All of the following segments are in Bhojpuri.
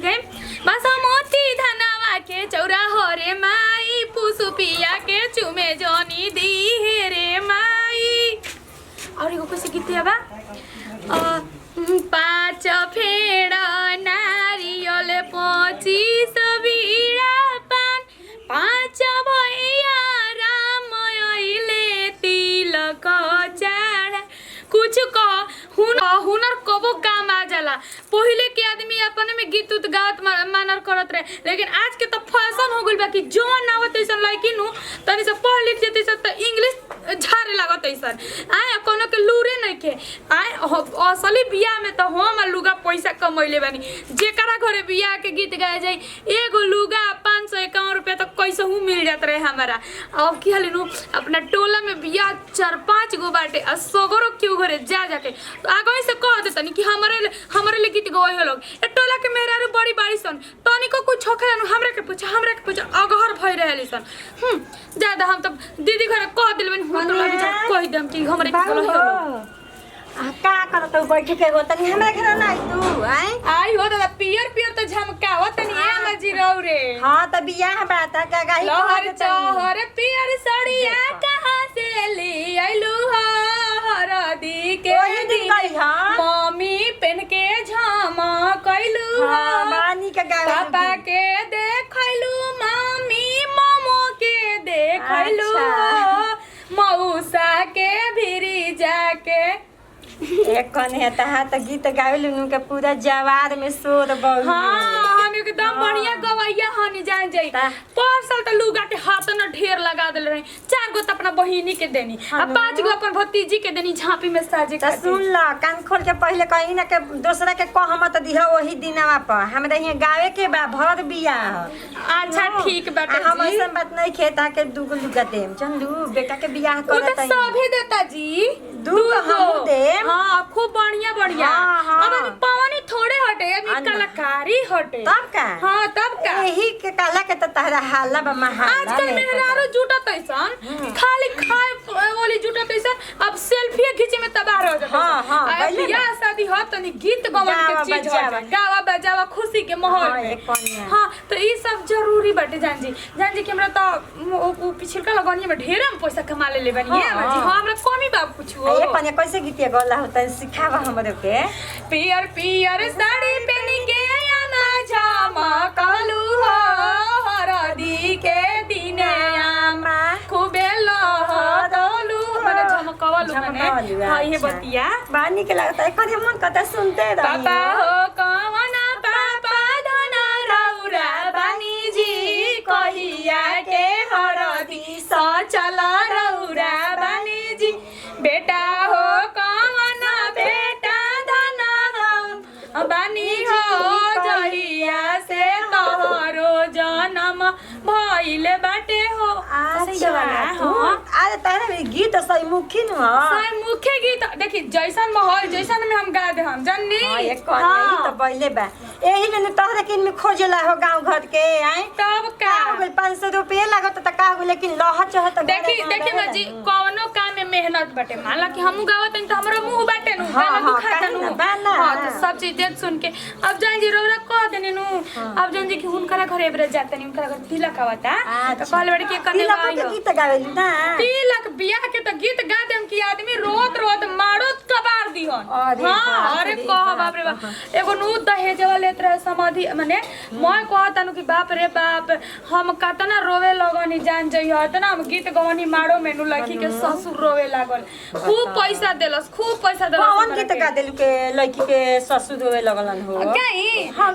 गए बासमती धनवा के चौरा हो रे माई पुसुपिया के चुमे जोनी दी हे रे माई। और एगो कैसे गीत बा 5 फेड़ नारियल 25 बीड़ा पान 5 भैया राम अइले तिलक चढ़ा। कुछ हुनर कबो काम आ जाला। पहले के आदमी अपने में गीत उत गावत मानर करत रहे, लेकिन आज के तो फैशन हो गइल बा कि जोन आवत ऐसन लड़की नु तनी से पढ़ लिख जेते से त इंग्लिश झारे लागत ऐसन। आए कोनो के लूरे नहीं के आए असली बियाह में तो हम लुगा पैसा कमैले बानी। जेकरा घरे बियाह के गीत गाए जाई एगो लुगा 551 रुपया तो कैसे हूँ मिल जात रहे हमारा। अब की हाल नु अपना टोला में बियाह 4-5 गो बाटे आ सगरो क्यों घरे जा जाके तो आगे से कह देतनी कि हमरे ले गीत गवाए हो लोग ए टोला के मेहरारू बड़ी बाड़ी सन तनी को कुछ होखे न हमरा के पूछ अगहर भई रहली सन। ज्यादा हम तो दीदी घरे कह दिलबन हम तो लगी जा कह देम कि हमरे के गलो हो लोग का करत बैठ के हो तनी हमरा घर ना तू आई हो दादा पियर तो झमकावत तनी ए मजी रौ रे। हां त बियाह बात का गाही लहर चहर पियर सड़िया कहां से ले आइलू हो हरदी के ओही दिन गई हां मम्मी पेन के झमा कइलू हां बानी के गावे पापा के देखैलू मम्मी मोमो के देखैलू मौसा के भिरी जाके एक कन है त गीत गावेलु नु के पूरा जवार में शोर बहु। हां हम एकदम बढ़िया गवैया हनी जान जाई। पर साल त लुगा के हाथ न ढेर लगा देले रही 4 गो त अपना बहिनी के देनी आ 5 गो अपन भतीजी के देनी झांपी में साजे त सुन ल कान खोल के पहले कहीं ना के दूसरा के कहमत दिह वही दिनवा पर हमरा यहाँ गावे के बा भर बियाह। अच्छा ठीक बाटे हम ऐसा बात नहीं खेता के दुगो लुगा देम चंदू बेटा के बियाह करत करत है सभी देता जी दुगो हम देम। हां खूब बढ़िया अब पवनी थोड़े हटे अभी कलाकारी हटे तब का हां तब का यही के कला के त तहरा हाला बा महाल आजकल मेहरारू जुटत ऐसन खाली खाए वाली जुटत ऐसन अब सेल्फी खींचे में तबाह हो जाता। हां बियाह शादी हो तनी गीत गवन के चीज हो गावा बजावा खुशी के माहौल में। हां तो ई सब जरूरी बाटे जान जी कि हमरा तो पिछलका लगनिया में ढेर हम पैसा कमा ले बनी है जी। हां हमरा कमी बा कुछ ये कन्या कैसे गीतिया गला होता है सिखावा हमरे के पियर साड़ी पहन के आना जामा कहलू हो हरदी के दिने आमा खूबे लहदलू माने झमकवलू माने हां ये बतिया बानी के लगता है कन्या मन कता सुनते रही पापा हो कवना पापा धना रौरा बानी जी कहिया के हरदी स चला रौरा बानी जी बेटा हो कवना बेटा धना बानी हो जहिया से तोहरो जन्म भइल बाटे हो। अरे तारे गीत सही मुखी न सही मुख्य गीत देखी जैसन माहौल जैसन में हम गा दे हम जन्नी एक कन्या ई त पहिले बा एही ने तोहरे किन में खोजेला हो गांव घर के आई तब का 500 रुपया लागत त का हो लेकिन लह चहत देखी माजी कौनो काम में मेहनत बाटे माला कि हमहु गावत त हमरा मुंह बाटे नु गाना दुखा तनु हां तो सब चीज देख सुन के अब जान जी रोरा कह देने नु अब जान जी कि हुनकरा घरे एबरे जाते नि हुनकरा घर तिलक आवता तो कहले बड़ी के कने तिलक के गीत गावेली ना तिलक बियाह के तो गीत गा देम कि आदमी रोत मारो कबार दिहन। हां अरे कह बाप रे बाप एगो नु दहेज वाले तरह समाधि माने मैं कहतानु कि बाप रे बाप हम कतना रोवे लगनी जान जइयो तना हम गीत गवनी मारो मेनू लड़की के ससुर रोवे लागल खूब पैसा देलस कौन गीत गा देलु के लड़की के ससुर रोवे लगलन हो गई। हां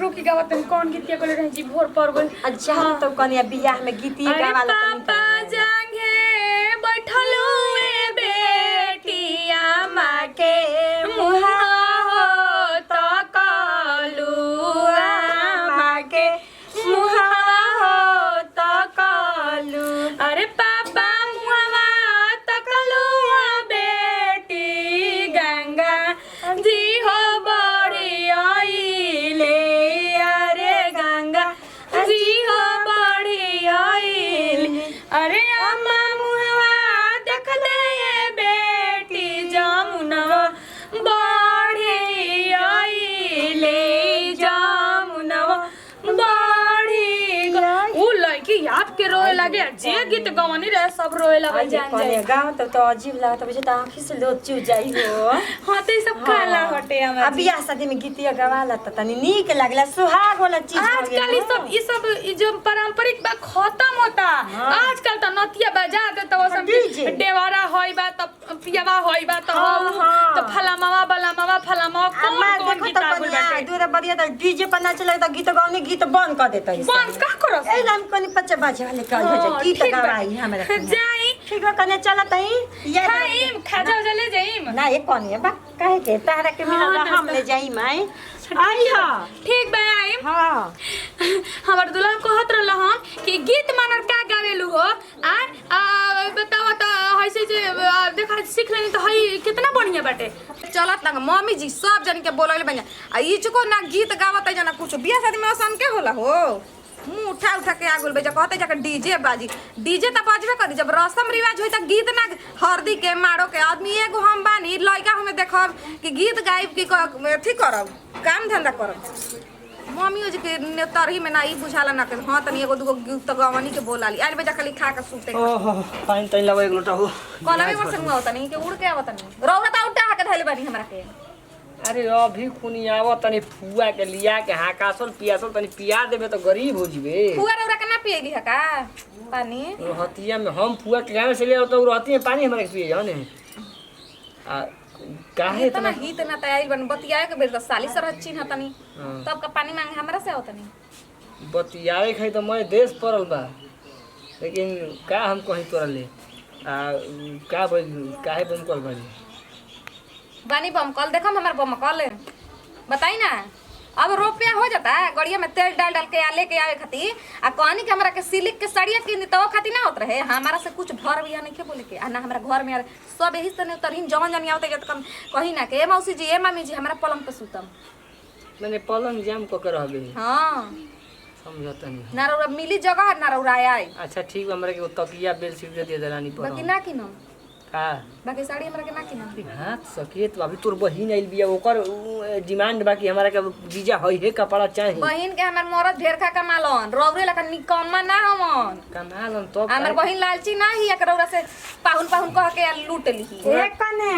रुकी गावत कौन गीत के बोले रही जी भोर पर बोल अच्छा तो कन्या बियाह में गीत गावाला पापा जांगे बैठल हुए बेटिया माँ के मुहा हो तो कलुआ माँ के मुहा हो तो कलु अरे पापा मुहावा तो कलुआ बेटी गंगा जी हो बड़ी आइले अरे गंगा जी हो बड़ी आइले जे गीत गवनी रहे सब रोए लगा जान कने जाए गाँव तो अजीब लागत बुझे त आँखी से लोग चू जाई हो हां तो ई सब काला हटे अब हमरा बियाह शादी में गीतिया गवाला त तनी नीक लागला सुहाग वाला चीज हो आजकल ई जो पारंपरिक बा खत्म होता आजकल तो नतिया बजा दे तो सब डीजे। डेवारा होई बा तो पियावा होई बा तो हाँ। तो फलामावा बलामावा फलामावा कौन अम्मा कौन देखो गीत तो आगुल कनिया बाटे दूर बढ़िया त डीजे पर नाचे लगे त गीत गाउने गीत बंद कर देता है बंद का करो ए लाम कनी पच्चे बाजे वाले कल हो जा गीत ठीक बा। गवाई हमरा जाई ठीक बा कने चलत है ये खाइम खाजा जले जाइम ना ये कौन है बा काहे के तारा के मिला हाँ, हम ले जाई माई आई हा ठीक बा आइम हां हमर दुल्हन कहत रहल हम कि गीत मानर का गावेलु हो आ बतावा त हइसे जे देखा सीख लेनी त हई कितना बढ़िया बाटे चलत लगा मम्मी जी सब जन के बोलले बनिया आ ई चुको ना गीत गावत है जना कुछ बियाह शादी में आसान के होला हो मुंह उठा उठा के आगुल बेजा कहते जाके डीजे बाजी डीजे त बजबे करी जब रस्म रिवाज होई त गीत ना हरदी के मारो के आदमी एगो हम बानी लइका हमें देखब कि गीत गाइब की अथी करब काम धंधा करब मम्मी जी के तरही में ना ई बुझाला ना के हां तनी एगो दुगो गीत गवनी के बोलाली आइल बेजा खाली खा के सुते ओहो पानी तनी लबो एक लोटा हो कलवे वर्ष में आवतनी के उड़ के आवतनी रौरा त उठा के धइले बानी हमरा के अरे अभी खुनी आवो तनी फुआ के लिया के हाकासल पियासल तनी पिया देबे तो गरीब हो जिबे फुआ रौरा के ना पिएगी है का पानी रहतिया में हम फुआ के गांव से ले तो रहती में पानी हमरा के पिए जाने आ काहे इतना इतना हित ना तैयारी बन बतियाए के बेर साली सरह चिन्ह तनी हाँ। तब का पानी मांगे हमरा से आवतनी बतियाए खाई तो मैं देश पड़ल बा लेकिन का हम कहीं तोरा ले आ का बोल काहे बम कल बानी बानी बम कल देखम हमर बम कल बताई ना अब रुपया हो जाता है गड़िया में तेल डाल डाल के आ लेके आवे खाती आ कहनी कि हमरा के सिलिक के साड़िया किन तो खाती ना होत रहे हमारा से कुछ भर बिया नहीं के बोले के आ ना हमरा घर में यार सब यही से तरहीन जवन जनी आवते जत कम कही ना के ए मौसी जी ए मामी जी हमरा पलंग पे सुतम मैंने पलंग जाम क के रहबे हां समझता नहीं ना रौरा मिली जगह ना रौरा आई अच्छा ठीक बा हमरा के वो तकिया बेडशीट दे देलानी पर बाकी ना किनम का बाकी साड़ी हमरा के ना किनम हाथ सकेत अभी तोर बहिन आइल बिया ओकर डिमांड बाकी हमारा के जीजा हई है कपड़ा चाहिए बहिन के हमर मरद ढेर खा कमालन रौरे लका निकम्मा ना हमन कमालन तो हमर बहिन लालची ना ही एक रौरा से पाहुन पाहुन कह के लूट ली एक कने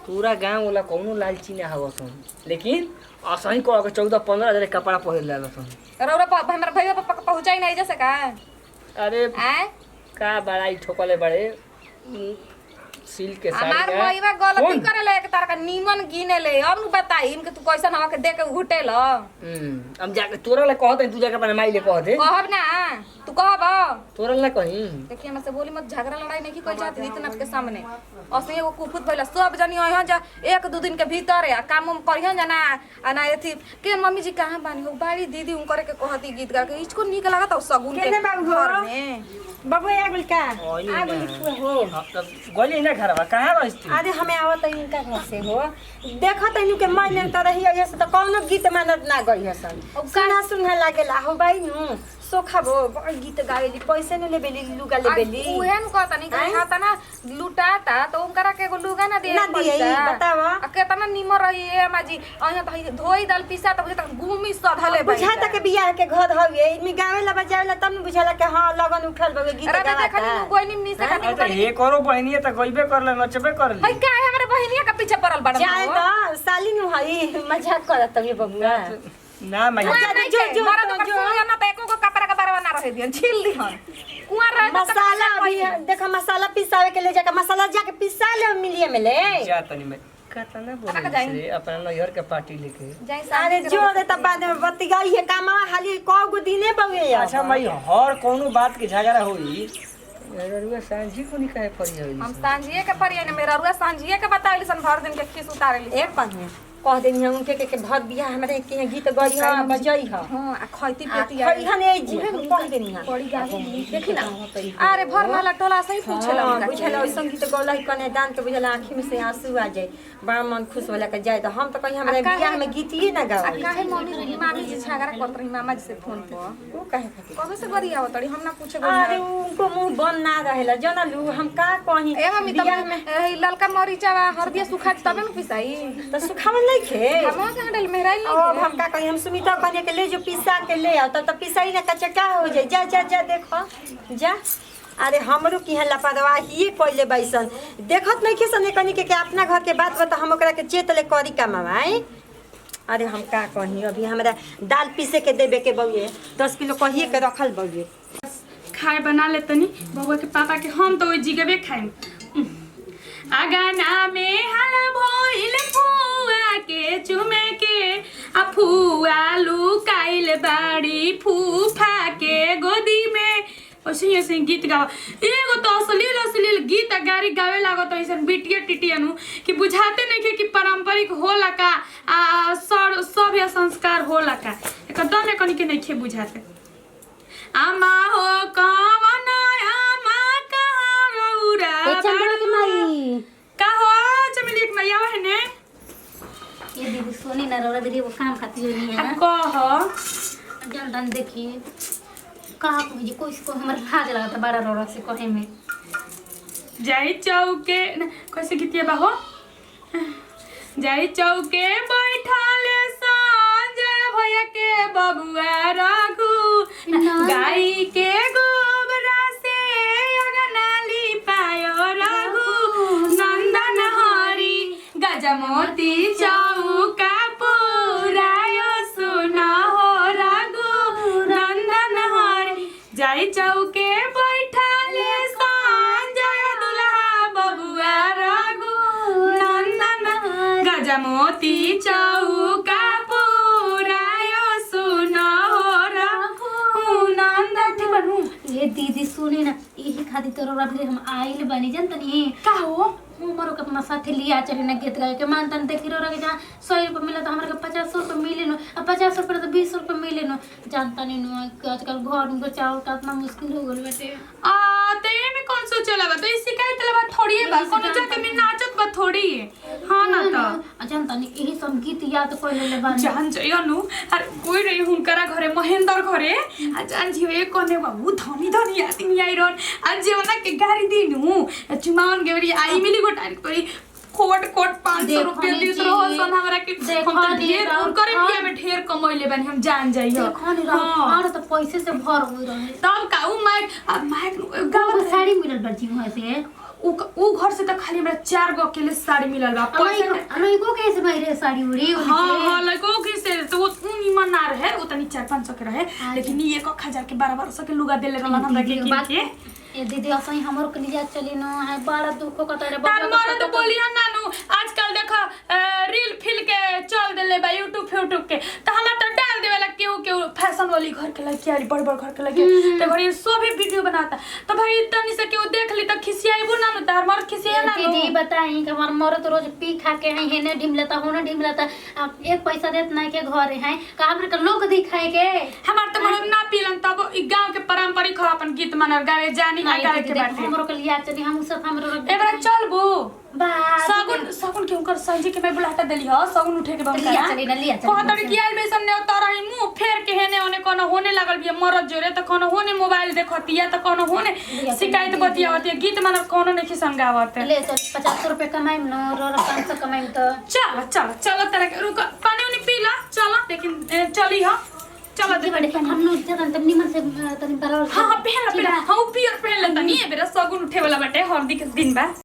पूरा गांव वाला कोनो लालची ना हवसन लेकिन असही को 14-15 हजार कपड़ा पहिर लेलसन रौरा हमर भैया पहुंचाई नहीं जैसे का अरे आए का बड़ाई ठोकले बड़े सिल्क के साड़ी हमार भैया गलती करेले एक तार का नीमन गिने ले अब नु बताई इनके तू कैसन हवा के दे के घुटेल हम जाके तोरा ले कहत तू जाके अपने माई ले कहते कहब ना तू कहब तोरा ले कहीं देखिए हमरा से बोली मत झगड़ा लड़ाई नहीं की कइल जात रीतनाथ के सामने असली एगो कुफुत भइला सब जनी यहाँ जा 1-2 दिन के भीतर है काम उम करिहन जाना आ ना एथी के मम्मी जी कहां बानी हो बाड़ी दीदी उन करे के कहती गीत गा के इसको निक लागत सगुन के केने बाबू घर में बाबू आगुल का ओइले आगुल ना। हो तब गली ना घरवा कहां रहिस तू अरे हमें आवत है इनका घर से हो देखत है के मन लेता रही है से तो कौनो गीत मानत ना गई है सन सुना सुना लागेला हो भाई नु सोखा भो बड़ गीत गावेली पैसे न लेबेली लुगा लेबेली उहे न कहतनी कि हाता ना लुटाता तो उनकरा के एगो लुगा ना दे ना दिए बतावा आ केतना निमर रही है माजी अहिया त धोई दल पिसा त तक घूमी सधले बुझाता के बियाह के घर हवे इनमें गावेला बजावेला तब न बुझाला के हां लगन उठल बगे गीत अरे गाता देखनी कोई निमनी से अरे तो हे करो बहनिया त गइबे करले नचबे करले हई का हमरे बहिनिया के पीछे पड़ल बड़ जाए तो साली नु हई मजाक करत तभी बबुआ ना मैं जो ना त एको कपड़ा के बारवा ना रहे दिहन छील दिहन कुआं रहे मसाला अभी देखा मसाला पिसावे के ले जाके मसाला जाके पिसा ले मिलिए में ले जा तनी मैं कतना बोले रे अपना नैहर के पार्टी लेके जाई अरे जो दे तब बाद में बतिगाई है कामा हाली कगो दिने बगे अच्छा मैं हर कोनो बात के झगड़ा होई रुआ सांझी को नहीं कहे पड़ी है हम सांझिए के परिए ने मेरा रुआ सांझिए के बताइली सन भर दिन के खिस उतारेली एक पानी कह देनी हम उनके के भर बियाह हमरे के गीत गई हां बजई हां हां आ खैती पेती खई हन ए जी कह देनी हां बड़ी गाड़ी देखी ना अरे भर माला टोला सही पूछेला हां बुझला ओइ संगीत गौला कने दान के बुझला आंखी में से आंसू आ जाए बड़ा मन खुश होला के जाए तो हम तो कहीं हमरे बियाह में गीतिए ना आ गावे काहे मम्मी मामी जी झगड़ा करत रही मामा जी से फोन पर वो काहे खातिर कबे से गरिया होतड़ी हम ना पूछे अरे उनको मुंह बंद ना रहेला जनलू हम का कहीं ए मम्मी बियाह तब में ललका मरीचा हरदिया सुखा तबे न पिसाई तो सुखावल नहीं खे हम कहां डल मेहराइल ओ नहीं हम का कहीं हम सुमिता कहने के ले जो पिसा के ले आओ तब तो पिसाई ना कच्चा का हो जाए जा जा जा देखो जा अरे हमरो की है लापरवाही पहले बैसन देखत नहीं के सने कनी के अपना घर के बात बता हम ओकरा के चेत ले करी का मामाई अरे हम का कही अभी हमरा दाल पीसे के देबे के बउए 10 किलो कहिए के रखल बउए खाए बना ले तनी बउआ के पापा के हम तो ओइ जिगबे खाइम आगाना में हल भइल फुआ के चुमे के आ फुआ लुकाइल बाड़ी फूफा के गोदी में ऐसे गीत गावा एगो तो अश्लील गीत गारी गावे लागत ऐसन बिटिया टिटियनु कि बुझाते नहीं कि पारंपरिक होला का आ सभ्य संस्कार होला का एकदम कनी के नहीं बुझाते आमा हो कवन आमा कहाँ रौरा का हो चमेली के मैया है ने ये दीदी सोनी ना रौरा दीदी वो काम खाती हुई है अब कह जल्दन देखिए कहा को जी कोई को हमर लाज लगता बड़ा रौरा से कहे में जाई चौके कैसे गीतिया बाहो जाई चौके बैठाले संजय भैया के बबुआ रघु गाय के गोबरा से अगनाली पायो रघु नंदन हरी गजमोती चौका पुरायो सुना हो रघु नंदन हरी जाई चौके बैठाले संजय दुल्हा बबुआ रघु नंदन गजमोती चौका पुरायो सुना हो रघु नंदन बनू ये दीदी सुनी ना यही खातिर तो रौरा भी हम आइल बनी जनतनी का हो हमारो के अपना साथे लिया चली ना गीत गाए के मानतन देखी रौरा के जहाँ 100 रुपये मिला तो हमारे के 50 रुपये मिले नो अब 50 रुपये तो 20 रुपये मिले नो जानता नहीं नो आजकल घर में बचाओ का इतना मुश्किल हो गल बेटे तो ये में कौन सोचला बा तो इस शिकायत लबा थोड़ी है बा कोनो जाके में नाचत बा थोड़ी है हां ना तो जानता नहीं यही सब गीत याद कर ले बा जान जयनु अरे कोई रही हुनकरा घरे महेंद्र घरे आ जान जी एक कोने बाबू धनी आदमी आई रोन आज जेवना के गाड़ी दिनु चुमावन गेवरी आई मिली गोटारी कोई कोट 500 रुपया दी तो सन हमरा के हम ढेर करे बिया में ढेर कमैले बनी हम जान जाई हो देखो नहीं रहा तो पैसे से भर हो रहे तब का उ माइक गाँव में साड़ी मिलल बची वहां से उ घर से तो खाली हमरा 4 गो अकेले साड़ी मिलल बा पैसा को कैसे भइरे साड़ी उड़ी हां लइको के से तो उ निमन ना रहे उ तनी 4-500 के रहे लेकिन ये 1000 के 1200 के लुगा देले रहलन हमरा के के ए दीदी असई हमरो के लिया चली न है बड़ा दुख को तरे तार मारे तो बोलिया नानू आजकल देखा रील फिल के चल देले बा यूट्यूब के त हमरा तो डाल देवेला केहू फैशन वाली घर के लड़की यारी बड़ घर के लगे तो घरी सब वीडियो बनाता तो भाई तनी से केहू देख ली त खिसियाइबो ना न तार मार खिसिया ना दीदी बताई कि हमर मरत रोज पी खा के है हेने ढिमलता होने ढिमलता एक पैसा देत नहीं के घरे है का हमर के लोग दिखाए के हमार त मरद ना पीलन तब ई गांव के पारंपरिक हो अपन गीत मनर गावे जानी गावे के बाटे हमरो के लिया चली हम सब हमरो एबरा चलबो बा सगुन के उनकर संजी के मैं बुलाता देली ह सगुन उठे के बंका लिया चली ना लिया चली कह तड़ी कियाल में सन्ने उतार ही मुंह फेर के हेने ओने कोनो होने लागल बिया मरद जोरे त कोनो होने मोबाइल देखतिया त कोनो होने शिकायत बतियावतिया गीत मानर कोनो नहीं संगावत ले तो 50 रुपए कमाइम न और 500 कमाइम तो चल तेरा रुक पानी उनी पी ला चल लेकिन चली ह चलो दे बड़े हम लोग जगन तब निमन से तनी बराबर हां पहन ला हां पियर पहन ला तनी बेरा सगुन उठे वाला बाटे हल्दी के दिन बा